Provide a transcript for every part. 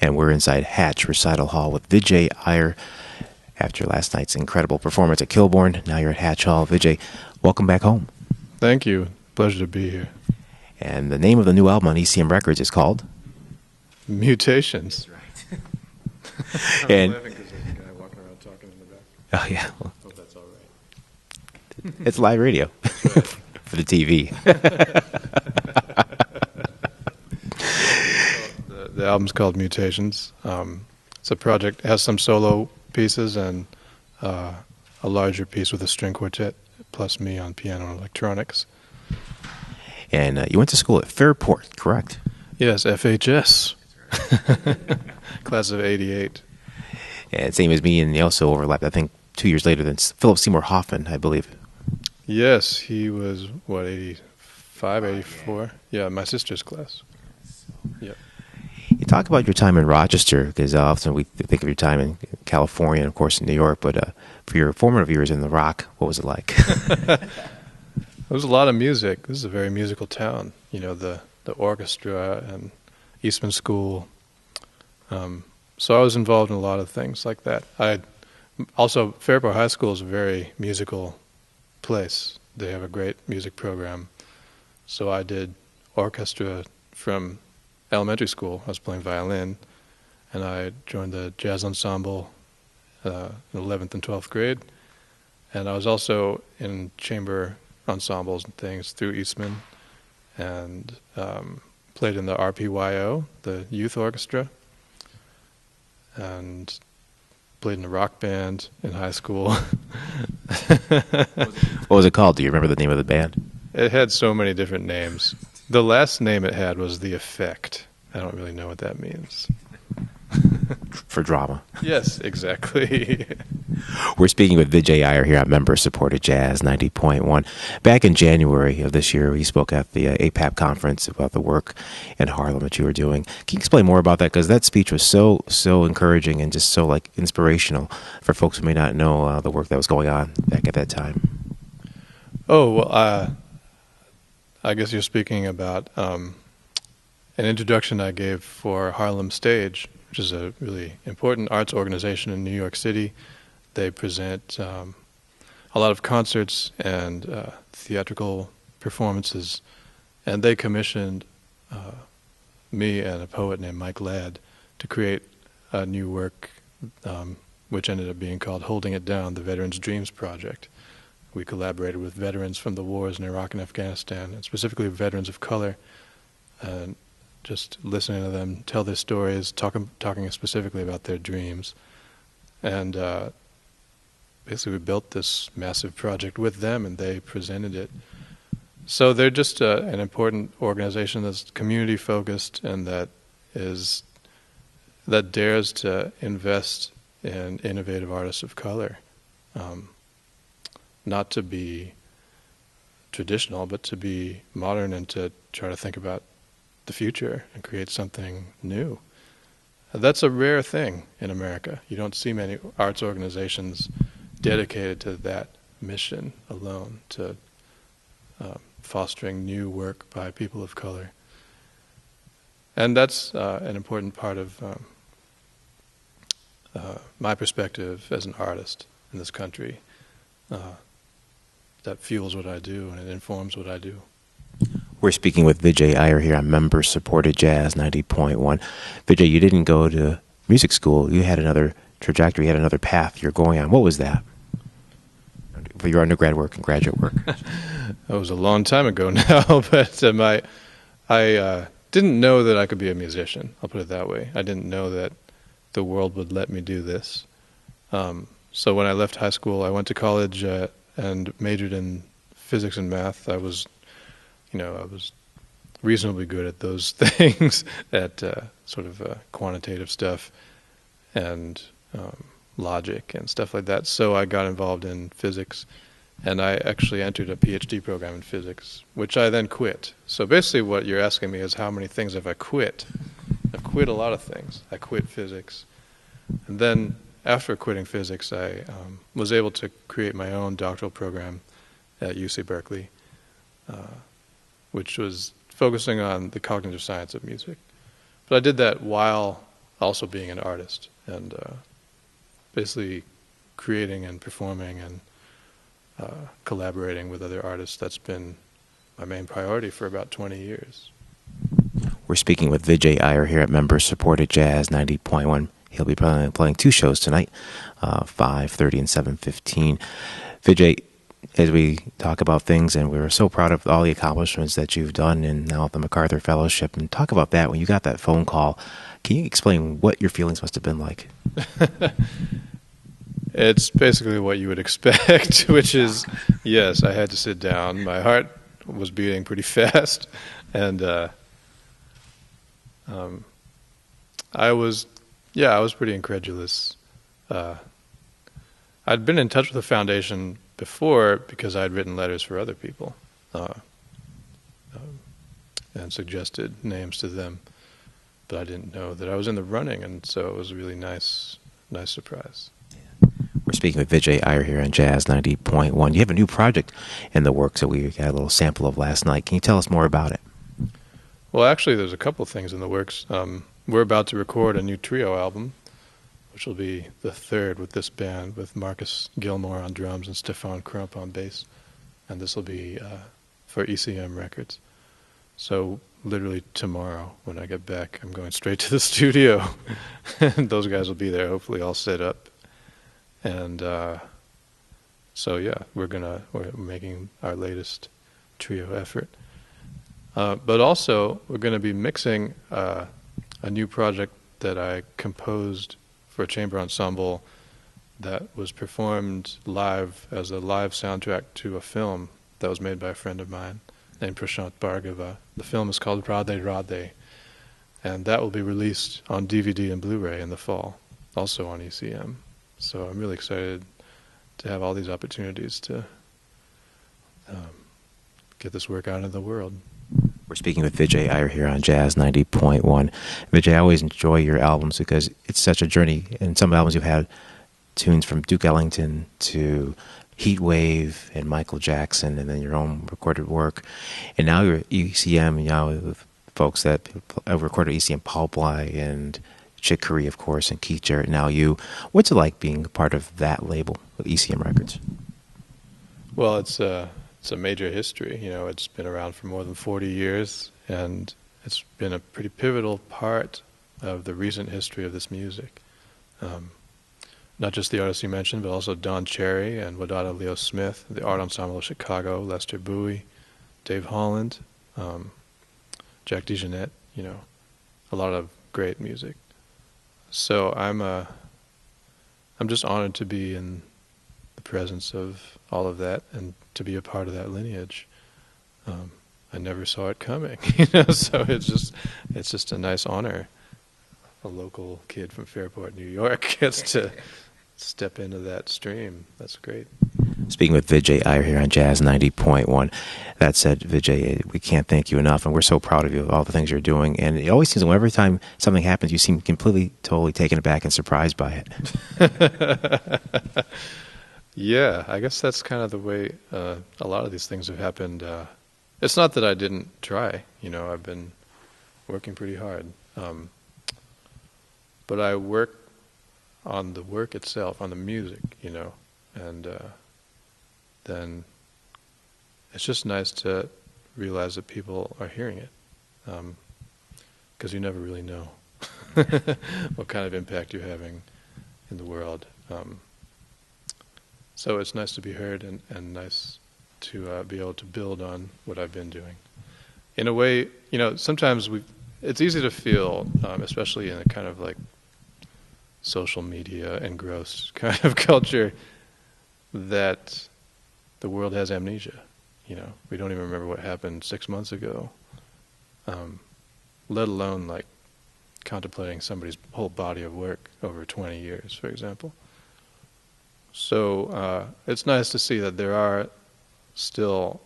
and we're inside Hatch Recital Hall with Vijay Iyer. After last night's incredible performance at Kilbourne, now you're at Hatch Hall. Vijay, welcome back home. Thank you. Pleasure to be here. And the name of the new album on ECM Records is called? Mutations. That's right. I'm laughing because there's a guy walking around talking in the back. Oh, yeah. Well, hope that's all right. it's live radio for the TV. The album's called Mutations. It's a project. It has some solo pieces and a larger piece with a string quartet, plus me on piano and electronics. And you went to school at Fairport, correct? Yes, FHS. Class of 88. And same as me, and they also overlapped, I think, 2 years later than Philip Seymour Hoffman, I believe. Yes, he was, 85, 84? Yeah, my sister's class. Yep. You talk about your time in Rochester, because often we think of your time in California and, of course, in New York, but for your formative years in the Rock, what was it like? There was a lot of music. This is a very musical town. You know, the orchestra and Eastman School. So I was involved in a lot of things like that. Also, Fairport High School is a very musical place. They have a great music program. So I did orchestra from elementary school. I was playing violin, and I joined the jazz ensemble in 11th and 12th grade. And I was also in chamber ensembles and things through Eastman, and played in the RPYO, the youth orchestra, and played in a rock band in high school. What was it called? Do you remember the name of the band? It had so many different names. The last name it had was The Effect. I don't really know what that means. For drama. Yes, exactly. We're speaking with Vijay Iyer here on Member-Supported Jazz 90.1. Back in January of this year, he spoke at the APAP conference about the work in Harlem that you were doing. Can you explain more about that? Because that speech was so encouraging and just so inspirational for folks who may not know the work that was going on back at that time. Oh, well, I guess you're speaking about an introduction I gave for Harlem Stage, which is a really important arts organization in New York City. They present a lot of concerts and theatrical performances, and they commissioned me and a poet named Mike Ladd to create a new work, which ended up being called Holding It Down, the Veterans' Dreams Project. We collaborated with veterans from the wars in Iraq and Afghanistan, and specifically veterans of color, and just listening to them tell their stories, talking specifically about their dreams. And basically we built this massive project with them, and they presented it. So they're just an important organization that's community-focused and that dares to invest in innovative artists of color. Not to be traditional, but to be modern and to try to think about the future and create something new. That's a rare thing in America. You don't see many arts organizations dedicated to that mission alone, to fostering new work by people of color. And that's an important part of my perspective as an artist in this country. That fuels what I do and it informs what I do. We're speaking with Vijay Iyer here on Member-Supported Jazz 90.1. Vijay, you didn't go to music school. You had another trajectory, you had another path you're going on. What was that for your undergrad work and graduate work? That was a long time ago now, but I didn't know that I could be a musician. I'll put it that way. I didn't know that the world would let me do this. So when I left high school, I went to college and majored in physics and math. I was reasonably good at those things, at sort of quantitative stuff and logic and stuff like that. So I got involved in physics, and I actually entered a PhD program in physics, which I then quit. So basically what you're asking me is how many things have I quit? I've quit a lot of things. I quit physics. And then after quitting physics, I was able to create my own doctoral program at UC Berkeley, which was focusing on the cognitive science of music. But I did that while also being an artist and basically creating and performing and collaborating with other artists. That's been my main priority for about 20 years. We're speaking with Vijay Iyer here at member-supported Jazz 90.1. He'll be playing two shows tonight, 5:30 and 7:15. Vijay, as we talk about things, and we're so proud of all the accomplishments that you've done, and now the MacArthur Fellowship, and talk about that when you got that phone call. Can you explain what your feelings must have been like? It's basically what you would expect, which is, yes, I had to sit down. My heart was beating pretty fast, and I was pretty incredulous. I'd been in touch with the foundation before because I'd written letters for other people and suggested names to them, but I didn't know that I was in the running, and so it was a really nice surprise. We're speaking with Vijay Iyer here on Jazz 90.1. You have a new project in the works that we got a little sample of last night. Can you tell us more about it? Well, actually, there's a couple things in the works. We're about to record a new trio album, which will be the third with this band, with Marcus Gilmore on drums and Stefan Crump on bass. And this will be for ECM Records. So literally tomorrow, when I get back, I'm going straight to the studio. And those guys will be there, hopefully all set up. And so, yeah, we're making our latest trio effort. But also, we're going to be mixing a new project that I composed for a chamber ensemble that was performed live as a live soundtrack to a film that was made by a friend of mine named Prashant Bhargava. The film is called Radhe Radhe, and that will be released on DVD and Blu-ray in the fall, also on ECM. So I'm really excited to have all these opportunities to get this work out into the world. We're speaking with Vijay Iyer here on Jazz 90.1. Vijay, I always enjoy your albums because it's such a journey. In some albums you've had tunes from Duke Ellington to Heat Wave and Michael Jackson, and then your own recorded work. And now you're ECM, with folks that have recorded ECM, Paul Bly and Chick Corea, of course, and Keith Jarrett, now you. What's it like being a part of that label with ECM Records? Well, it's a major history. It's been around for more than 40 years, and it's been a pretty pivotal part of the recent history of this music. Not just the artists you mentioned, but also Don Cherry and Wadada Leo Smith, the Art Ensemble of Chicago, Lester Bowie, Dave Holland, Jack DeJohnette, a lot of great music. So I'm just honored to be in the presence of all of that and to be a part of that lineage. I never saw it coming, so it's just a nice honor. A local kid from Fairport, New York gets to step into that stream. That's great. Speaking with Vijay Iyer here on Jazz 90.1. That said, Vijay, we can't thank you enough, and we're so proud of you, all the things you're doing. And it always seems like every time something happens, you seem completely, totally taken aback and surprised by it. Yeah, I guess that's kind of the way a lot of these things have happened. It's not that I didn't try. I've been working pretty hard. But I work on the work itself, on the music, and then it's just nice to realize that people are hearing it, because you never really know what kind of impact you're having in the world. So it's nice to be heard and nice to be able to build on what I've been doing. In a way, sometimes it's easy to feel, especially in a kind of like social media engrossed kind of culture, that the world has amnesia. We don't even remember what happened 6 months ago, let alone like contemplating somebody's whole body of work over 20 years, for example. So it's nice to see that there are still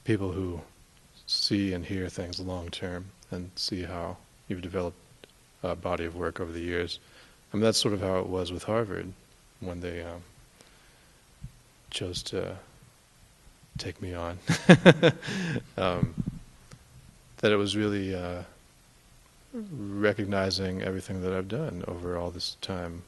people who see and hear things long term and see how you've developed a body of work over the years. That's sort of how it was with Harvard when they chose to take me on. That it was really recognizing everything that I've done over all this time.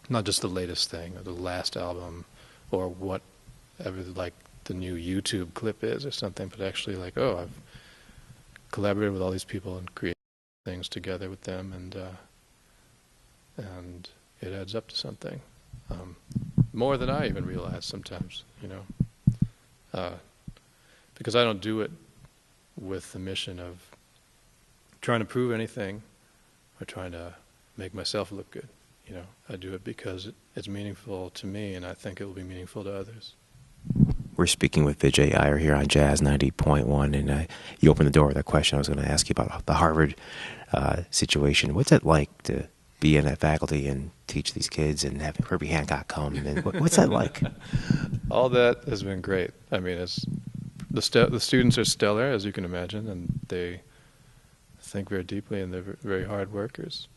Not just the latest thing, or the last album, or whatever like the new YouTube clip is or something, but actually like, oh, I've collaborated with all these people and created things together with them, and it adds up to something. More than I even realize sometimes, because I don't do it with the mission of trying to prove anything or trying to make myself look good. I do it because it's meaningful to me, and I think it will be meaningful to others. We're speaking with Vijay Iyer here on Jazz 90.1, and you opened the door with a question I was going to ask you about the Harvard situation. What's it like to be in that faculty and teach these kids and have Herbie Hancock come? And what's that like? All that has been great. I mean, the students are stellar, as you can imagine, and they think very deeply, and they're very hard workers.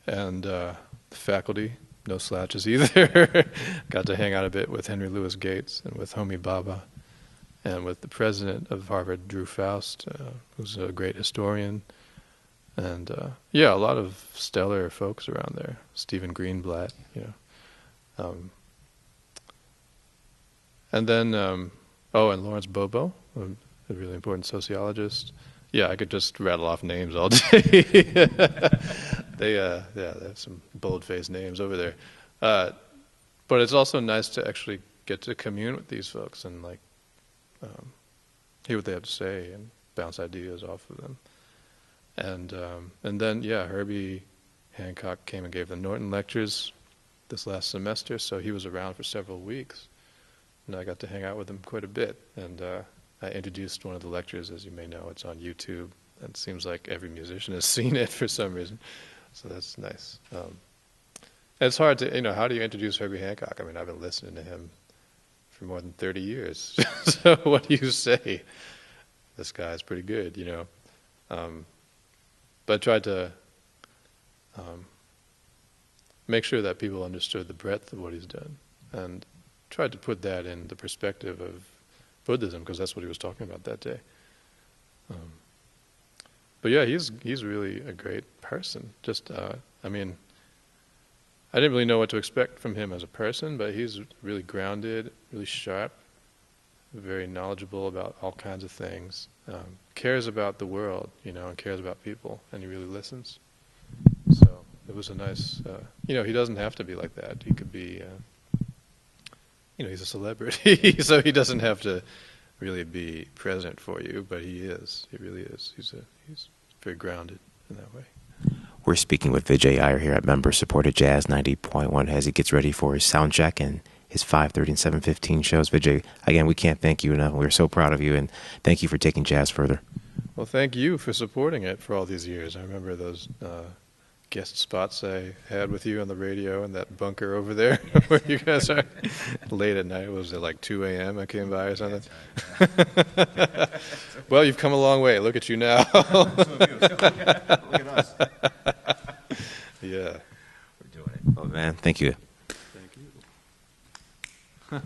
And the faculty, no slouches either. Got to hang out a bit with Henry Louis Gates and with Homi Bhabha, and with the president of Harvard, Drew Faust, who's a great historian. And a lot of stellar folks around there. Stephen Greenblatt, and then, and Lawrence Bobo, a really important sociologist. Yeah, I could just rattle off names all day. They have some bold-faced names over there. But it's also nice to actually get to commune with these folks and hear what they have to say and bounce ideas off of them. And then Herbie Hancock came and gave the Norton lectures this last semester, so he was around for several weeks, and I got to hang out with him quite a bit. And I introduced one of the lectures, as you may know. It's on YouTube, and it seems like every musician has seen it for some reason. So that's nice. And it's hard to, how do you introduce Herbie Hancock? I mean, I've been listening to him for more than 30 years. So what do you say? This guy's pretty good, But I tried to make sure that people understood the breadth of what he's done, and tried to put that in the perspective of Buddhism, because that's what he was talking about that day. But he's really a great person. Just, I didn't really know what to expect from him as a person, but he's really grounded, really sharp, very knowledgeable about all kinds of things, cares about the world, and cares about people, and he really listens. So it was a nice, he doesn't have to be like that. He could be, he's a celebrity, so he doesn't have to really be present for you, but he is. He really is. He's very grounded in that way. We're speaking with Vijay Iyer here at member-supported Jazz 90.1 as he gets ready for his sound check and his 5:30 and 7:15 shows. Vijay, again, we can't thank you enough. We're so proud of you, and thank you for taking jazz further. Well, thank you for supporting it for all these years. I remember those guest spots I had with you on the radio in that bunker over there where you guys are late at night. Was it like 2 a.m. I came by or something? Well, you've come a long way. Look at you now. Look at us. Yeah. We're doing it. Oh, man, thank you. Thank you.